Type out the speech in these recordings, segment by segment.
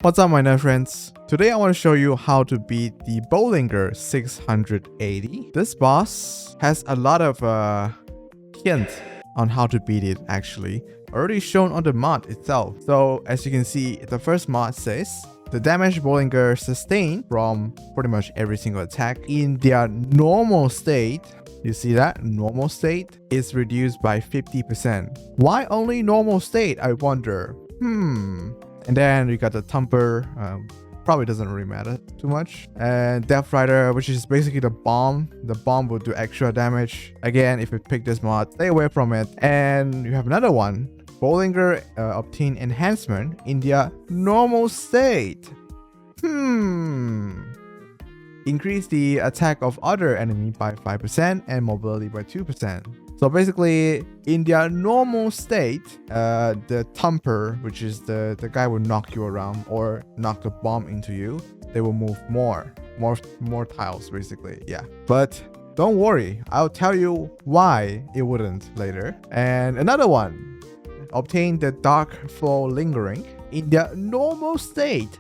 What's up my Nerf friends? Today I want to show you how to beat the Bollinger 680. This boss has a lot of hints on how to beat it actually, already shown on the mod itself. So as you can see, the first mod says, the damage Bollinger sustain from pretty much every single attack in their normal state, you see that? Normal state is reduced by 50%. Why only normal state, I wonder? And then we got the Thumper, probably doesn't really matter too much. And Death Rider, which is basically the bomb. The bomb will do extra damage. Again, if you pick this mod, stay away from it. And you have another one. Bollinger obtain enhancement in their normal state. Increase the attack of other enemy by 5% and mobility by 2%. So basically, in their normal state, the Thumper, which is the guy will knock you around or knock the bomb into you, they will move more tiles basically, yeah. But don't worry, I'll tell you why it wouldn't later. And another one, obtain the Dark Flow Lingering in their normal state.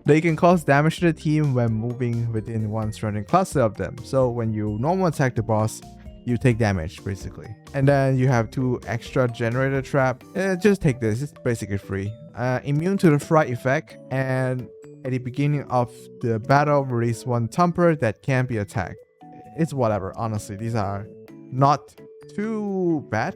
They can cause damage to the team when moving within one surrounding cluster of them. So when you normal attack the boss, you take damage basically. And then you have 2 extra generator trap. Just take this, it's basically free. Immune to the fright effect, and at the beginning of the battle release 1 Thumper that can be attacked. It's whatever, honestly, these are not too bad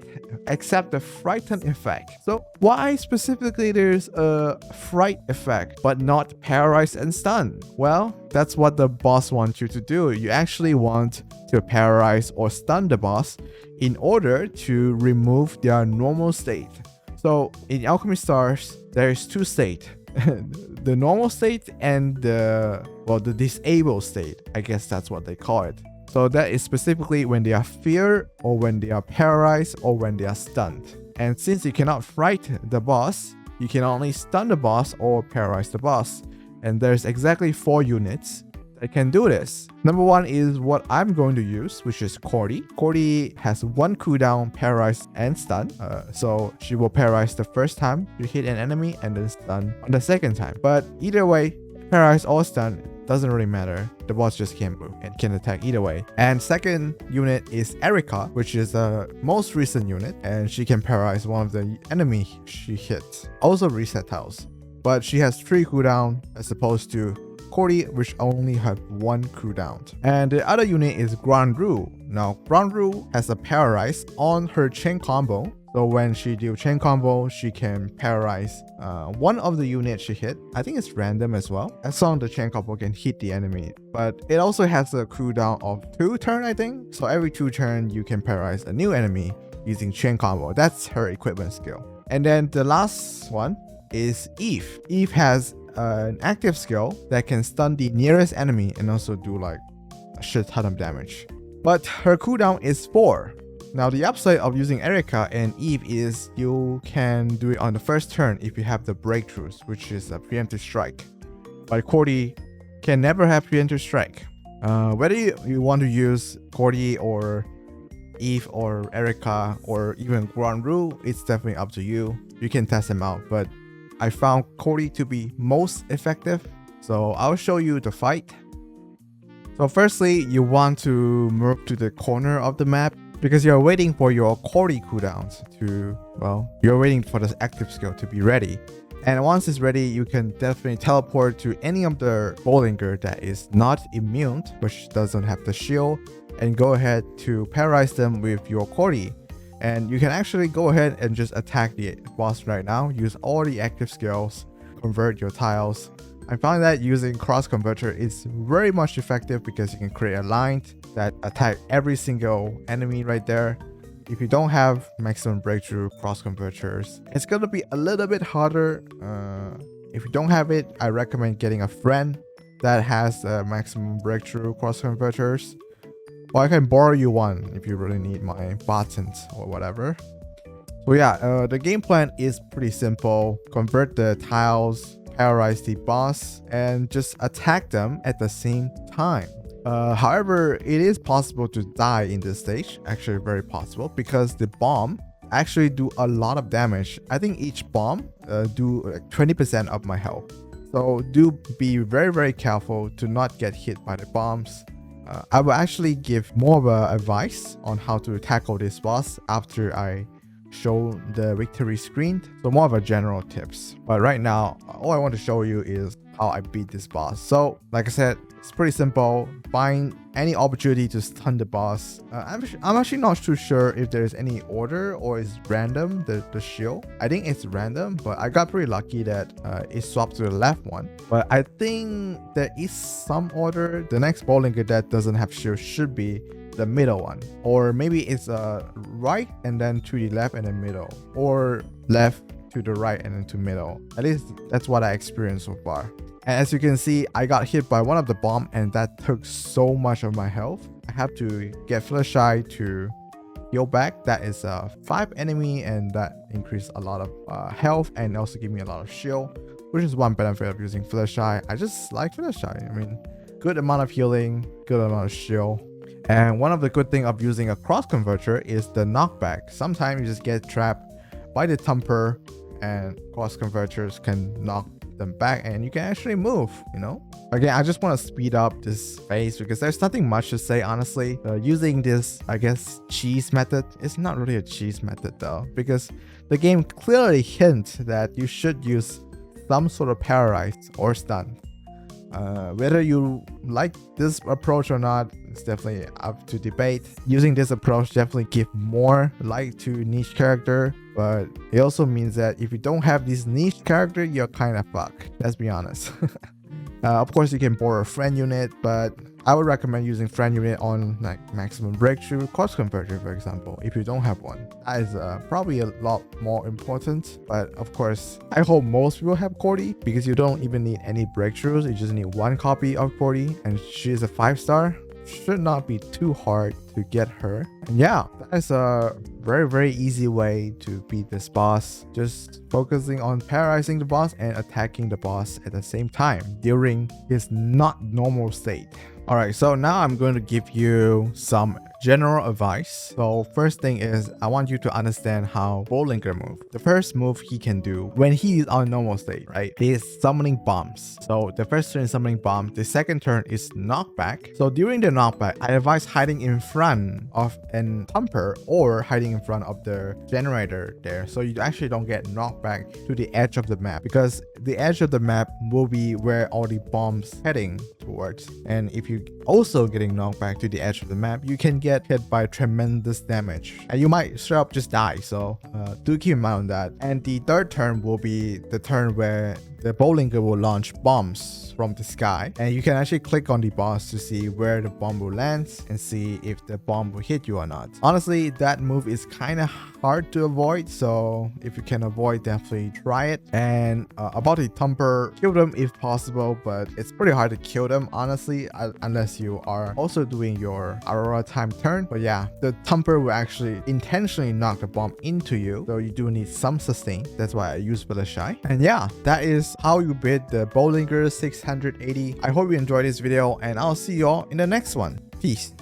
except the frighten effect. So why specifically there's a fright effect but not paralyze and stun? Well, that's what the boss wants you to do. You actually want to paralyze or stun the boss in order to remove their normal state. So in Alchemy Stars, there is 2 states. The normal state and the disabled state. I guess that's what they call it. So that is specifically when they are feared, or when they are paralyzed, or when they are stunned. And since you cannot fright the boss, you can only stun the boss or paralyze the boss. And there's exactly 4 units that can do this. Number 1 is what I'm going to use, which is Cordy. Cordy has 1 cooldown, paralyze and stun. So she will paralyze the first time you hit an enemy and then stun on the second time. But either way, paralyze or stun, doesn't really matter. The boss just can't move and can attack either way. And second unit is Erica, which is the most recent unit, and she can paralyze one of the enemy she hits. Also reset tiles, but she has 3 cooldown as opposed to Cordy, which only have 1 cooldown. And the other unit is Grand Rue. Now Grand Rue has a paralyze on her chain combo. So when she deals chain combo, she can paralyze one of the units she hit. I think it's random as well, as long as the chain combo can hit the enemy. But it also has a cooldown of 2 turns, I think. So every 2 turns, you can paralyze a new enemy using chain combo. That's her equipment skill. And then the last one is Eve. Eve has an active skill that can stun the nearest enemy and also do like a shit ton of damage. But her cooldown is 4. Now the upside of using Erica and Eve is you can do it on the first turn if you have the breakthroughs, which is a preemptive strike. But Cordy can never have preemptive strike. Whether you want to use Cordy or Eve or Erica or even Grand Rue, it's definitely up to you. You can test them out, but I found Cordy to be most effective. So I'll show you the fight. So firstly, you want to move to the corner of the map, because you're waiting for your Cordy cooldowns to, you're waiting for the active skill to be ready. And once it's ready, you can definitely teleport to any of the Bollinger that is not immune, which doesn't have the shield, and go ahead to paralyze them with your Cordy. And you can actually go ahead and just attack the boss right now, use all the active skills, convert your tiles. I found that using cross converter is very much effective because you can create a line that attack every single enemy right there. If you don't have maximum breakthrough cross converters, it's gonna be a little bit harder. If you don't have it, I recommend getting a friend that has maximum breakthrough cross converters. Or I can borrow you one if you really need my buttons or whatever. So yeah, the game plan is pretty simple. Convert the tiles, paralyze the boss, and just attack them at the same time. However, it is possible to die in this stage, actually very possible, because the bomb actually do a lot of damage. I think each bomb do like 20% of my health. So do be very careful to not get hit by the bombs. I will actually give more of a advice on how to tackle this boss after I show the victory screen. So more of a general tips. But right now, all I want to show you is how I beat this boss. So like I said, it's pretty simple. Find any opportunity to stun the boss. I'm actually not too sure if there's any order or it's random, the shield. I think it's random, but I got pretty lucky that it swapped to the left one. But I think there is some order. The next bowlinger that doesn't have shield should be the middle one, or maybe it's right and then to the left and then middle, or left to the right and then to middle. At least that's what I experienced so far. And as you can see, I got hit by one of the bomb and that took so much of my health. I have to get Fluttershy to heal back. That is 5 enemy and that increased a lot of health and also give me a lot of shield, which is one benefit of using Fluttershy. I just like Fluttershy. I mean, good amount of healing, good amount of shield. And one of the good thing of using a cross converter is the knockback. Sometimes you just get trapped by the thumper and cross converters can knock them back and you can actually move, you know. Again, I just want to speed up this phase because there's nothing much to say, honestly. Using this, I guess, cheese method, it's not really a cheese method though, because the game clearly hints that you should use some sort of paralyze or stun. Whether you like this approach or not, it's definitely up to debate. Using this approach definitely give more light to niche character, but it also means that if you don't have this niche character, you're kind of fucked. Let's be honest. Of course, you can borrow a friend unit, but I would recommend using friend unit on like maximum breakthrough cross converter, for example, if you don't have one. That is probably a lot more important. But of course, I hope most people have Cordy because you don't even need any breakthroughs. You just need one copy of Cordy and she's a 5-star. Should not be too hard to get her. And yeah, that is a very easy way to beat this boss. Just focusing on paralyzing the boss and attacking the boss at the same time during his not normal state. Alright, so now I'm going to give you some general advice. So first thing is I want you to understand how Bowlinger move. The first move he can do when he is on normal state, right, is summoning bombs. So the first turn is summoning bomb. The second turn is knockback. So during the knockback, I advise hiding in front of an thumper or hiding in front of the generator there, so you actually don't get knocked back to the edge of the map, because the edge of the map will be where all the bombs heading towards. And if you also getting knocked back to the edge of the map, you can get hit by tremendous damage and you might straight up just die. So do keep in mind on that. And the third turn will be the turn where the Bowlinger will launch bombs from the sky, and you can actually click on the boss to see where the bomb will land and see if the bomb will hit you or not. Honestly, that move is kind of hard to avoid, so if you can avoid, definitely try it. And about the thumper, kill them if possible, but it's pretty hard to kill them, honestly, unless you are also doing your Aurora time turn. But yeah, the thumper will actually intentionally knock the bomb into you, so you do need some sustain. That's why I use Fluttershy. And yeah, that is how you beat the Bowlinger 680. I hope you enjoyed this video and I'll see you all in the next one. Peace.